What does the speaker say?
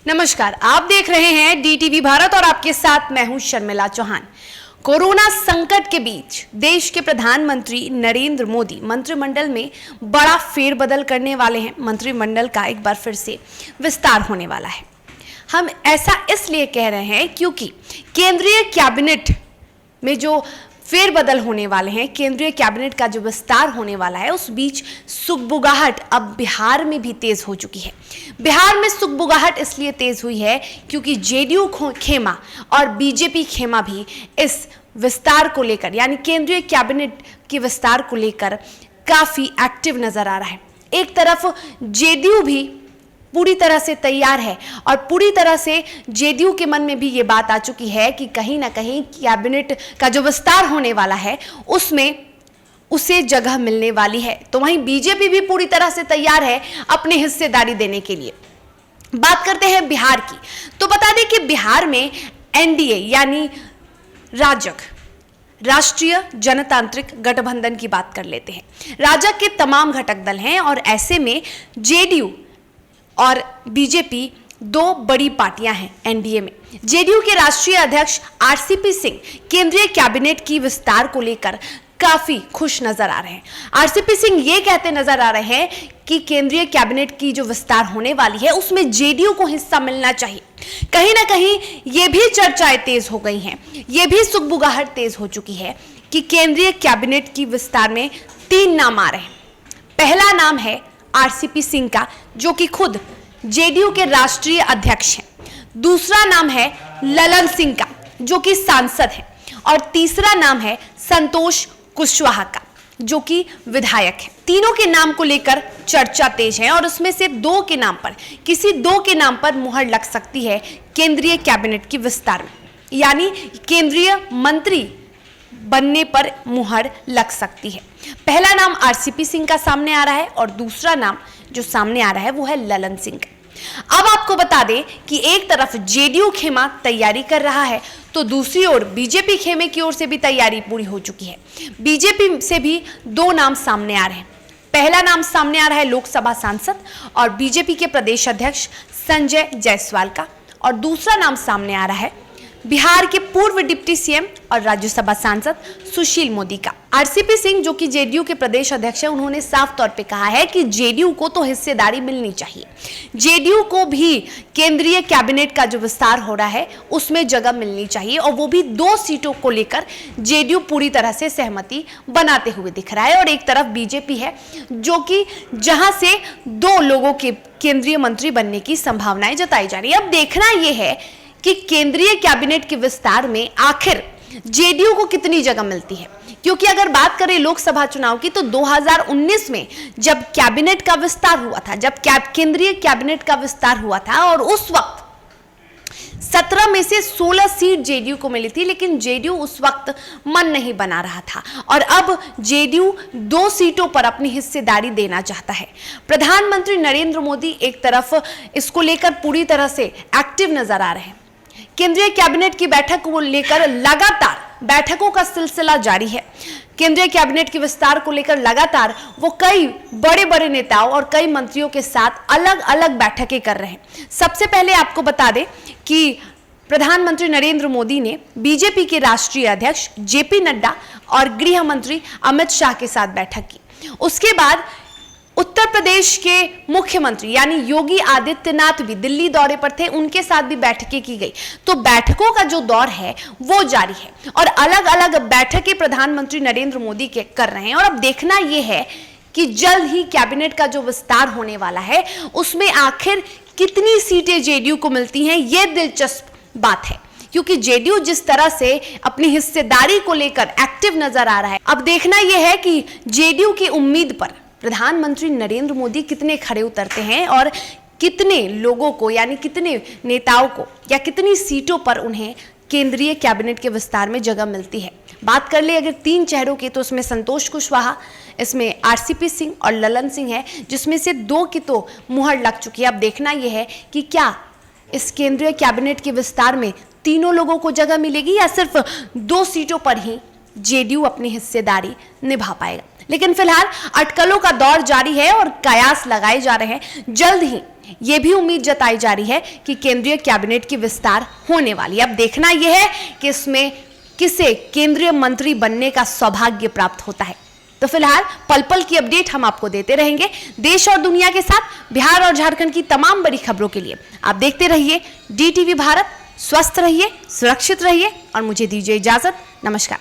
नमस्कार, आप देख रहे हैं डीटीवी भारत और आपके साथ मैं हूं शर्मिला चौहान। कोरोना संकट के बीच देश के प्रधानमंत्री नरेंद्र मोदी मंत्रिमंडल में बड़ा फेरबदल करने वाले हैं। मंत्रिमंडल का एक बार फिर से विस्तार होने वाला है। हम ऐसा इसलिए कह रहे हैं क्योंकि केंद्रीय कैबिनेट में जो फेरबदल होने वाले हैं, केंद्रीय कैबिनेट का जो विस्तार होने वाला है, उस बीच सुगबुगाहट अब बिहार में भी तेज हो चुकी है। बिहार में सुगबुगाहट इसलिए तेज हुई है क्योंकि जेडीयू खेमा और बीजेपी खेमा भी इस विस्तार को लेकर, यानी केंद्रीय कैबिनेट के विस्तार को लेकर काफी एक्टिव नजर आ रहा है। एक तरफ जेडीयू भी पूरी तरह से तैयार है और पूरी तरह से जेडीयू के मन में भी ये बात आ चुकी है कि कहीं ना कहीं कैबिनेट का जो विस्तार होने वाला है उसमें उसे जगह मिलने वाली है। तो वहीं बीजेपी भी पूरी तरह से तैयार है अपनी हिस्सेदारी देने के लिए। बात करते हैं बिहार की, तो बता दें कि बिहार में एनडीए यानी राजग, राष्ट्रीय जनतांत्रिक गठबंधन की बात कर लेते हैं। राजग के तमाम घटक दल हैं और ऐसे में जेडीयू और बीजेपी दो बड़ी पार्टियां हैं एनडीए में। जेडीयू के राष्ट्रीय अध्यक्ष आरसीपी सिंह केंद्रीय कैबिनेट की विस्तार को लेकर काफी खुश नजर आ रहे हैं। आरसीपी सिंह ये कहते नजर आ रहे हैं कि केंद्रीय कैबिनेट की जो विस्तार होने वाली है उसमें जेडीयू को हिस्सा मिलना चाहिए। कहीं ना कहीं ये भी चर्चाएं तेज हो गई हैं, ये भी सुगबुगाहट तेज हो चुकी है कि केंद्रीय कैबिनेट की विस्तार में 3 नाम आ रहे हैं। पहला नाम है आरसीपी सिंह का, जो कि खुद जेडीयू के राष्ट्रीय अध्यक्ष हैं। दूसरा नाम है ललन सिंह का, जो कि सांसद हैं। और तीसरा नाम है संतोष कुशवाहा का, जो कि विधायक है। तीनों के नाम को लेकर चर्चा तेज है और उसमें से किसी दो के नाम पर मुहर लग सकती है केंद्रीय कैबिनेट की विस्तार में, यानी केंद्रीय मंत्री बनने पर मुहर लग सकती है। पहला नाम आरसीपी सिंह का सामने आ रहा है और दूसरा नाम जो सामने आ रहा है वो है ललन सिंह का। अब आपको बता दें कि एक तरफ जेडीयू खेमा तैयारी कर रहा है तो दूसरी ओर बीजेपी खेमे की ओर से भी तैयारी पूरी हो चुकी है। बीजेपी से भी 2 नाम सामने आ रहे हैं। पहला नाम सामने आ रहा है लोकसभा सांसद और बीजेपी के प्रदेश अध्यक्ष संजय जायसवाल का, और दूसरा नाम सामने आ रहा है बिहार के पूर्व डिप्टी सीएम और राज्यसभा सांसद सुशील मोदी का। आरसीपी सिंह, जो कि जेडीयू के प्रदेश अध्यक्ष हैं, उन्होंने साफ तौर पे कहा है कि जेडीयू को तो हिस्सेदारी मिलनी चाहिए, जेडीयू को भी केंद्रीय कैबिनेट का जो विस्तार हो रहा है उसमें जगह मिलनी चाहिए, और वो भी 2 सीटों को लेकर जेडीयू पूरी तरह से सहमति बनाते हुए दिख रहा है। और एक तरफ बीजेपी है, जो कि जहां से 2 लोगों के केंद्रीय मंत्री बनने की संभावनाएं जताई जा रही है। अब देखना यह है कि केंद्रीय कैबिनेट के विस्तार में आखिर जेडीयू को कितनी जगह मिलती है, क्योंकि अगर बात करें लोकसभा चुनाव की तो 2019 में जब कैबिनेट का विस्तार हुआ था, जब केंद्रीय कैबिनेट का विस्तार हुआ था, और उस वक्त 17 में से 16 सीट जेडीयू को मिली थी, लेकिन जेडीयू उस वक्त मन नहीं बना रहा था और अब जेडीयू 2 सीटों पर अपनी हिस्सेदारी देना चाहता है। प्रधानमंत्री नरेंद्र मोदी एक तरफ इसको लेकर पूरी तरह से एक्टिव नजर आ रहे हैं। केंद्रीय कैबिनेट की बैठक को लेकर लगातार बैठकों का सिलसिला जारी है। केंद्रीय कैबिनेट के विस्तार को लेकर लगातार वो कई बड़े बड़े नेताओं और कई मंत्रियों के साथ अलग अलग बैठकें कर रहे हैं। सबसे पहले आपको बता दें कि प्रधानमंत्री नरेंद्र मोदी ने बीजेपी के राष्ट्रीय अध्यक्ष जेपी नड्डा और गृह मंत्री अमित शाह के साथ बैठक की। उसके बाद उत्तर प्रदेश के मुख्यमंत्री यानी योगी आदित्यनाथ भी दिल्ली दौरे पर थे, उनके साथ भी बैठकें की गई। तो बैठकों का जो दौर है वो जारी है और अलग अलग बैठकें प्रधानमंत्री नरेंद्र मोदी के कर रहे हैं। और अब देखना यह है कि जल्द ही कैबिनेट का जो विस्तार होने वाला है उसमें आखिर कितनी सीटें जेडीयू को मिलती हैं, ये दिलचस्प बात है, क्योंकि जेडीयू जिस तरह से अपनी हिस्सेदारी को लेकर एक्टिव नजर आ रहा है। अब देखना यह है कि जेडीयू की उम्मीद पर प्रधानमंत्री नरेंद्र मोदी कितने खड़े उतरते हैं और कितने लोगों को, यानी कितने नेताओं को या कितनी सीटों पर उन्हें केंद्रीय कैबिनेट के विस्तार में जगह मिलती है। बात कर ले अगर 3 चेहरों की, तो उसमें संतोष कुशवाहा, इसमें आरसीपी सिंह और ललन सिंह है, जिसमें से 2 की तो मुहर लग चुकी है। अब देखना यह है कि क्या इस केंद्रीय कैबिनेट के विस्तार में तीनों लोगों को जगह मिलेगी या सिर्फ 2 सीटों पर ही जेडीयू अपनी हिस्सेदारी निभा पाएगा। लेकिन फिलहाल अटकलों का दौर जारी है और कयास लगाए जा रहे हैं। जल्द ही यह भी उम्मीद जताई जा रही है कि केंद्रीय कैबिनेट की विस्तार होने वाली है। अब देखना यह है कि इसमें किसे केंद्रीय मंत्री बनने का सौभाग्य प्राप्त होता है। तो फिलहाल पल पल की अपडेट हम आपको देते रहेंगे। देश और दुनिया के साथ बिहार और झारखंड की तमाम बड़ी खबरों के लिए आप देखते रहिए DTV भारत। स्वस्थ रहिए, सुरक्षित रहिए और मुझे दीजिए इजाजत। नमस्कार।